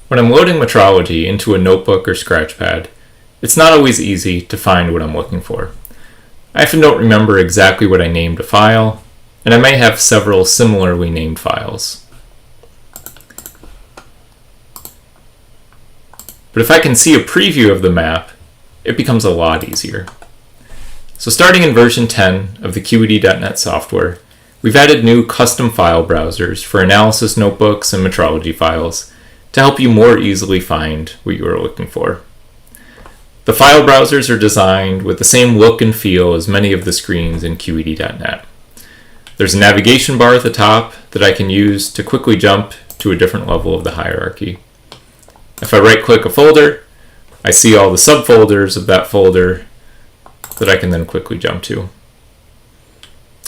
When I'm loading metrology into a notebook or scratchpad, it's not always easy to find what I'm looking for. I often don't remember exactly what I named a file, and I may have several similarly named files. But if I can see a preview of the map, it becomes a lot easier. So starting in version 10 of the QED.NET software, we've added new custom file browsers for analysis notebooks and metrology files to help you more easily find what you are looking for. The file browsers are designed with the same look and feel as many of the screens in QED.NET. There's a navigation bar at the top that I can use to quickly jump to a different level of the hierarchy. If I right-click a folder, I see all the subfolders of that folder that I can then quickly jump to.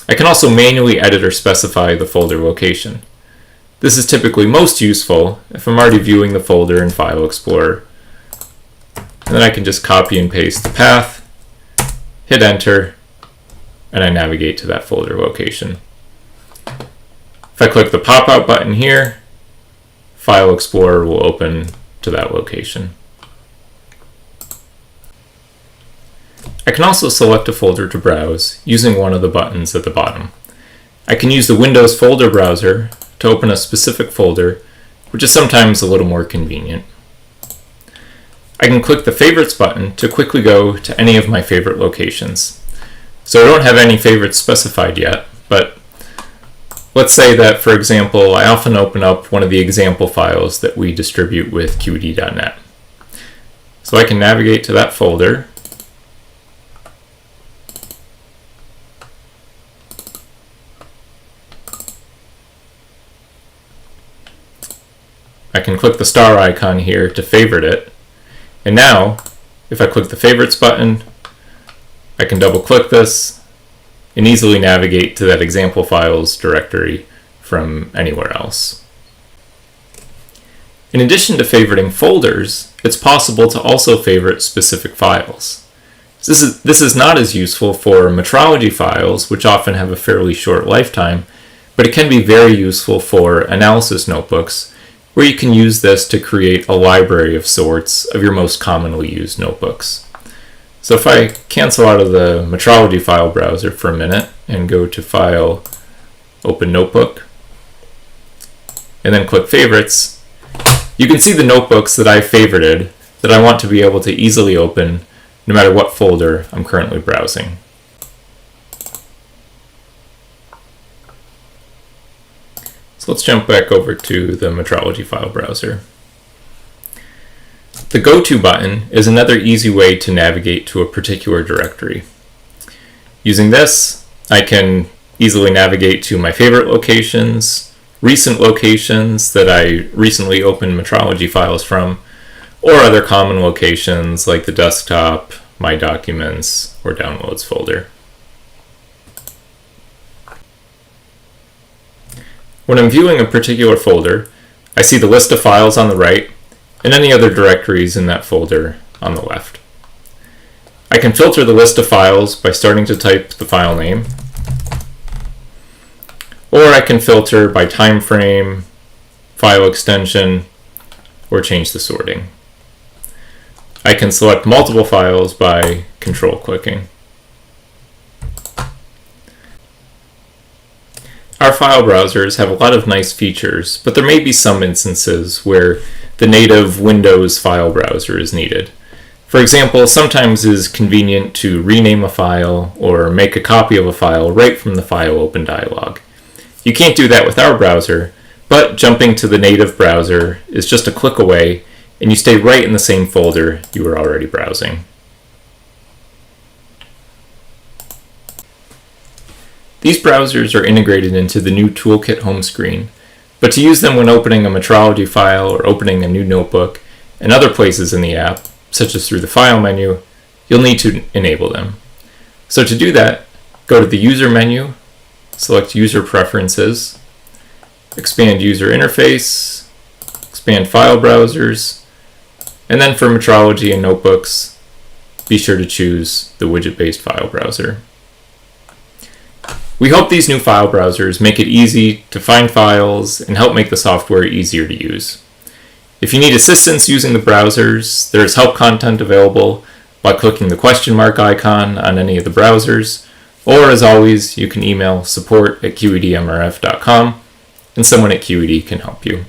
I can also manually edit or specify the folder location. This is typically most useful if I'm already viewing the folder in File Explorer. And then I can just copy and paste the path, hit enter, and I navigate to that folder location. If I click the pop-out button here, File Explorer will open to that location. I can also select a folder to browse using one of the buttons at the bottom. I can use the Windows folder browser to open a specific folder, which is sometimes a little more convenient. I can click the Favorites button to quickly go to any of my favorite locations. So I don't have any favorites specified yet, but let's say that, for example, I often open up one of the example files that we distribute with QED.NET. So I can navigate to that folder, I can click the star icon here to favorite it, and now if I click the Favorites button, I can double click this and easily navigate to that example files directory from anywhere else. In addition to favoriting folders, it's possible to also favorite specific files. This is not as useful for metrology files, which often have a fairly short lifetime, but it can be very useful for analysis notebooks, where you can use this to create a library of sorts of your most commonly used notebooks. So if I cancel out of the metrology file browser for a minute and go to File, Open Notebook, and then click Favorites, you can see the notebooks that I've favorited that I want to be able to easily open no matter what folder I'm currently browsing. So let's jump back over to the metrology file browser. The Go To button is another easy way to navigate to a particular directory. Using this, I can easily navigate to my favorite locations, recent locations that I recently opened metrology files from, or other common locations like the desktop, My Documents, or Downloads folder. When I'm viewing a particular folder, I see the list of files on the right and any other directories in that folder on the left. I can filter the list of files by starting to type the file name, or I can filter by time frame, file extension, or change the sorting. I can select multiple files by control clicking. Our file browsers have a lot of nice features, but there may be some instances where the native Windows file browser is needed. For example, sometimes it is convenient to rename a file or make a copy of a file right from the File Open dialog. You can't do that with our browser, but jumping to the native browser is just a click away, and you stay right in the same folder you were already browsing. These browsers are integrated into the new Toolkit home screen, but to use them when opening a metrology file or opening a new notebook and other places in the app, such as through the File menu, you'll need to enable them. So to do that, go to the User menu, select User Preferences, expand User Interface, expand File Browsers, and then for metrology and notebooks, be sure to choose the widget-based file browser. We hope these new file browsers make it easy to find files and help make the software easier to use. If you need assistance using the browsers, there is help content available by clicking the question mark icon on any of the browsers, or as always, you can email support@qedmrf.com and someone at QED can help you.